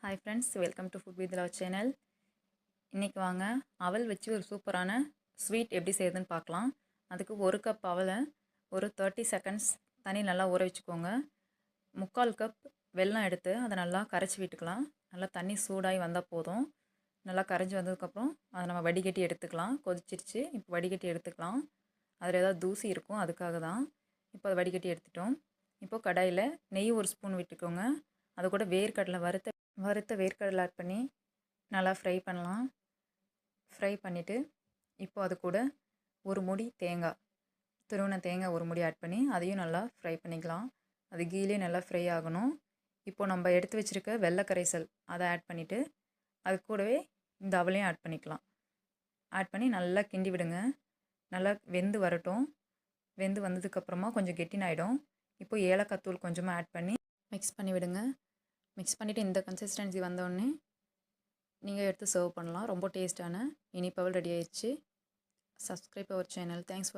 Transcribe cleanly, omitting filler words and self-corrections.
Hi friends, welcome to food with love channel. இன்றைக்கி வாங்க அவல் வச்சு ஒரு சூப்பரான ஸ்வீட் எப்படி செய்யுதுன்னு பார்க்கலாம். அதுக்கு ஒரு கப் அவலை ஒரு 30 செகண்ட்ஸ் தண்ணி நல்லா ஊற வச்சுக்கோங்க. 3/4 கப் வெல்லம் எடுத்து அதை நல்லா கரைச்சி விட்டுக்கலாம். நல்லா தண்ணி சூடாகி வந்தால் போதும். நல்லா கரைஞ்சி வந்ததுக்கப்புறம் அதை நம்ம வடிகட்டி எடுத்துக்கலாம். கொதிச்சிருச்சு, இப்போ வடிகட்டி எடுத்துக்கலாம். அதில் ஏதாவது தூசி இருக்கும், அதுக்காக தான். இப்போ அதை வடிகட்டி எடுத்துட்டோம். இப்போது கடாயில் நெய் ஒரு ஸ்பூன் விட்டுக்கோங்க. அது கூட வேர்க்கடலை வறுத்த வேர்க்கடலை ஆட் பண்ணி நல்லா ஃப்ரை பண்ணலாம். ஃப்ரை பண்ணிவிட்டு இப்போது அது கூட ஒரு முடி தேங்காய், துருவின தேங்காய் ஒரு முடி ஆட் பண்ணி அதையும் நல்லா ஃப்ரை பண்ணிக்கலாம். அது கீழே நல்லா ஃப்ரை ஆகணும். இப்போது நம்ம எடுத்து வச்சுருக்க வெள்ளை கரைசல் அதை ஆட் பண்ணிவிட்டு அது கூடவே இந்த அவலையும் ஆட் பண்ணிக்கலாம். ஆட் பண்ணி நல்லா கிண்டி விடுங்க. நல்லா வெந்து வரட்டும். வெந்து வந்ததுக்கப்புறமா கொஞ்சம் கெட்டினாயிடும். இப்போ ஏலக்காய் தூள் கொஞ்சமாக ஆட் பண்ணி மிக்ஸ் பண்ணி விடுங்க. மிக்ஸ் பண்ணிவிட்டு இந்த கன்சிஸ்டன்சி வந்தோடனே நீங்கள் எடுத்து சர்வ் பண்ணலாம். ரொம்ப டேஸ்ட்டான இனிப்பு அவல் ரெடி ஆயிடுச்சு. Subscribe our channel. Thanks for